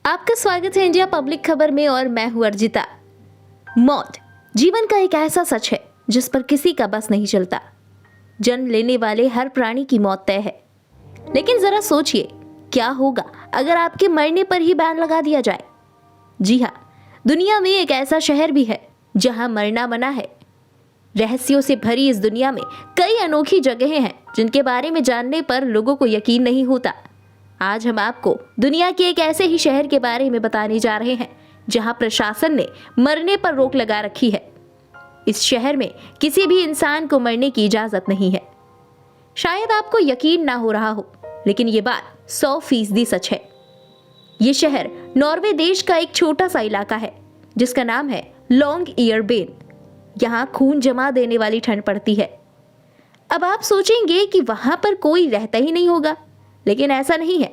आपका स्वागत है इंडिया पब्लिक खबर में और मैं हूं अर्जिता। मौत जीवन का एक ऐसा सच है जिस पर किसी का बस नहीं चलता। जन्म लेने वाले हर प्राणी की मौत तय है, लेकिन जरा सोचिए क्या होगा अगर आपके मरने पर ही बैन लगा दिया जाए। जी हाँ, दुनिया में एक ऐसा शहर भी है जहां मरना मना है। रहस्यों से भरी इस दुनिया में कई अनोखी जगहें हैं जिनके बारे में जानने पर लोगों को यकीन नहीं होता। आज हम आपको दुनिया के एक ऐसे ही शहर के बारे में बताने जा रहे हैं जहां प्रशासन ने मरने पर रोक लगा रखी है। इस शहर में किसी भी इंसान को मरने की इजाजत नहीं है। शायद आपको यकीन ना हो रहा हो, लेकिन ये बात 100% सच है। ये शहर नॉर्वे देश का एक छोटा सा इलाका है जिसका नाम है लॉन्गइयरबेन। यहाँ खून जमा देने वाली ठंड पड़ती है। अब आप सोचेंगे कि वहां पर कोई रहता ही नहीं होगा, लेकिन ऐसा नहीं है।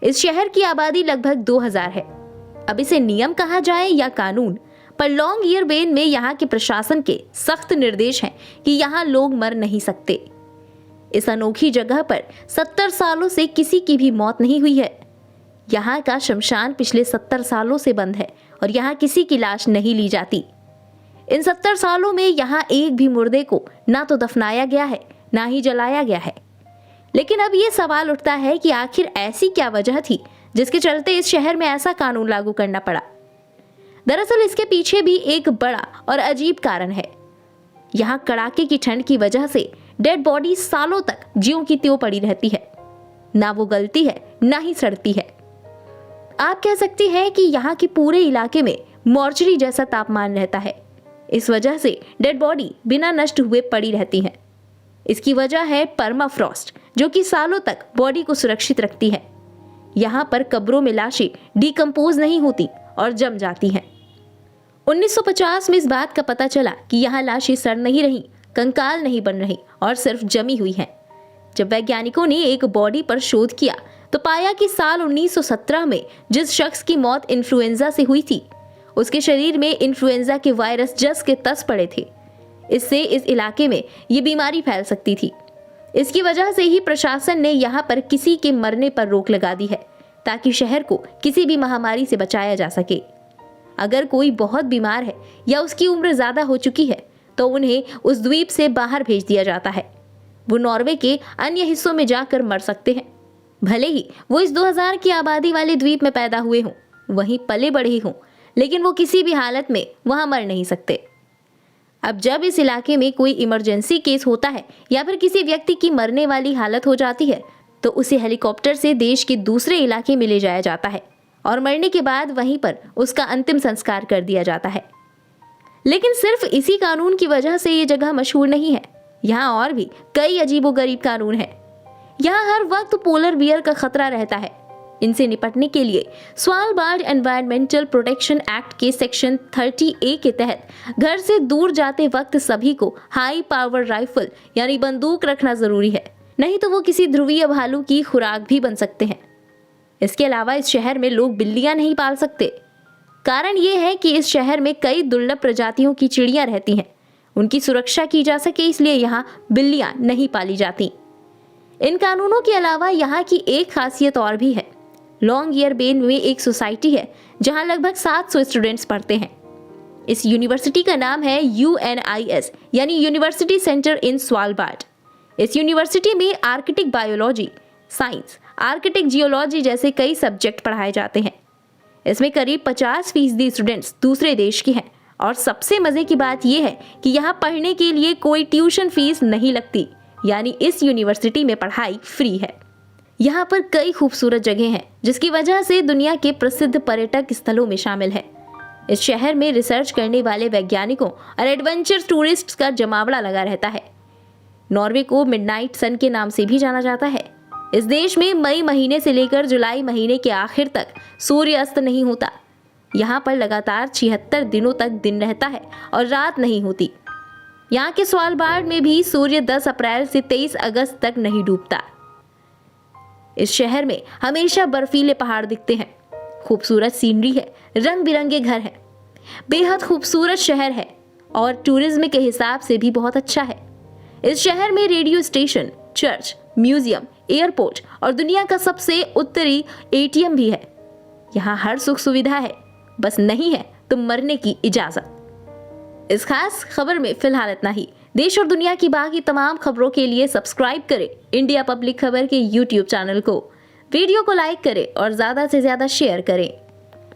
इस शहर की आबादी लगभग 2000 है। अब इसे नियम कहा जाए या कानून, पर लॉन्गइयरबेन में यहाँ के प्रशासन के सख्त निर्देश हैं कि यहाँ लोग मर नहीं सकते। इस अनोखी जगह पर 70 सालों से किसी की भी मौत नहीं हुई है। यहाँ का शमशान पिछले 70 सालों से बंद है और यहाँ किसी की लाश नहीं ली जाती। इन 70 सालों में यहाँ एक भी मुर्दे को ना तो दफनाया गया है, ना ही जलाया गया है। लेकिन अब ये सवाल उठता है कि आखिर ऐसी क्या वजह थी जिसके चलते इस शहर में ऐसा कानून लागू करना पड़ा। दरअसल इसके पीछे भी एक बड़ा और अजीब कारण है। यहाँ कड़ाके की ठंड की वजह से डेड बॉडी सालों तक ज्यों की त्यों पड़ी रहती है। ना वो गलती है, ना ही सड़ती है। आप कह सकती हैं कि यहाँ के पूरे इलाके में मॉर्चरी जैसा तापमान रहता है। इस वजह से डेड बॉडी बिना नष्ट हुए पड़ी रहती हैं। इसकी वजह है परमाफ्रॉस्ट, जो कि सालों तक बॉडी को सुरक्षित रखती है। यहाँ पर कब्रों में लाशें डिकम्पोज नहीं होती और जम जाती हैं। 1950 में इस बात का पता चला कि यहाँ लाशें सड़ नहीं रही, कंकाल नहीं बन रही और सिर्फ जमी हुई हैं। जब वैज्ञानिकों ने एक बॉडी पर शोध किया तो पाया कि साल 1917 में जिस शख्स की मौत इन्फ्लुएंजा से हुई थी, उसके शरीर में इन्फ्लुएंजा के वायरस जस के तस पड़े थे। इससे इस इलाके में ये बीमारी फैल सकती थी। इसकी वजह से ही प्रशासन ने यहाँ पर किसी के मरने पर रोक लगा दी है, ताकि शहर को किसी भी महामारी से बचाया जा सके। अगर कोई बहुत बीमार है या उसकी उम्र ज्यादा हो चुकी है तो उन्हें उस द्वीप से बाहर भेज दिया जाता है। वो नॉर्वे के अन्य हिस्सों में जाकर मर सकते हैं, भले ही वो इस 2000 की आबादी वाले द्वीप में पैदा हुए हों, वहीं पले बढ़े हों, लेकिन वो किसी भी हालत में वहां मर नहीं सकते। अब जब इस इलाके में कोई इमरजेंसी केस होता है या फिर किसी व्यक्ति की मरने वाली हालत हो जाती है तो उसे हेलीकॉप्टर से देश के दूसरे इलाके में ले जाया जाता है और मरने के बाद वहीं पर उसका अंतिम संस्कार कर दिया जाता है। लेकिन सिर्फ इसी कानून की वजह से ये जगह मशहूर नहीं है। यहाँ और भी कई अजीबोगरीब कानून हैं। यहाँ हर वक्त पोलर बियर का खतरा रहता है। इनसे निपटने के लिए स्वालबार्ड एनवायरमेंटल प्रोटेक्शन एक्ट के सेक्शन 30A के तहत घर से दूर जाते वक्त सभी को हाई पावर राइफल यानी बंदूक रखना जरूरी है, नहीं तो वो किसी ध्रुवीय भालू की खुराक भी बन सकते हैं। इसके अलावा इस शहर में लोग बिल्लियां नहीं पाल सकते। कारण ये है कि इस शहर में कई दुर्लभ प्रजातियों की चिड़ियां रहती हैं। उनकी सुरक्षा की जा सके इसलिए यहाँ बिल्लियां नहीं पाली जाती। इन कानूनों के अलावा यहाँ की एक खासियत और भी है। लॉन्गइयरबेन में एक सोसाइटी है जहां लगभग 700 स्टूडेंट्स पढ़ते हैं। इस यूनिवर्सिटी का नाम है UNIS यानी यूनिवर्सिटी सेंटर इन स्वालबार्ड। इस यूनिवर्सिटी में Arctic biology, science, Arctic geology जैसे कई सब्जेक्ट पढ़ाए जाते हैं। इसमें करीब 50% स्टूडेंट्स दूसरे देश के हैं और सबसे मजे की बात यह है कि यहाँ पढ़ने के लिए कोई ट्यूशन फीस नहीं लगती, यानी इस यूनिवर्सिटी में पढ़ाई फ्री है। यहाँ पर कई खूबसूरत जगह हैं जिसकी वजह से दुनिया के प्रसिद्ध पर्यटक स्थलों में शामिल है। इस शहर में रिसर्च करने वाले वैज्ञानिकों और एडवेंचर टूरिस्ट्स का जमावड़ा लगा रहता है। नॉर्वे को मिडनाइट सन के नाम से भी जाना जाता है। इस देश में मई महीने से लेकर जुलाई महीने के आखिर तक सूर्य अस्त नहीं होता। यहाँ पर लगातार 76 दिनों तक दिन रहता है और रात नहीं होती। यहाँ के स्वालबार्ड में भी सूर्य 10 अप्रैल से 23 अगस्त तक नहीं डूबता। इस शहर में हमेशा बर्फीले पहाड़ दिखते हैं, खूबसूरत सीनरी है, रंग बिरंगे घर हैं। बेहद खूबसूरत शहर है और टूरिज्म के हिसाब से भी बहुत अच्छा है। इस शहर में radio station, church, museum, airport और दुनिया का सबसे उत्तरी ATM भी है। यहाँ हर सुख सुविधा है, बस नहीं है तो मरने की इजाजत। इस खास खबर में फिलहाल इतना ही। देश और दुनिया की बाकी तमाम खबरों के लिए सब्सक्राइब करें इंडिया पब्लिक खबर के YouTube चैनल को। वीडियो को लाइक करें और ज़्यादा से ज़्यादा शेयर करें।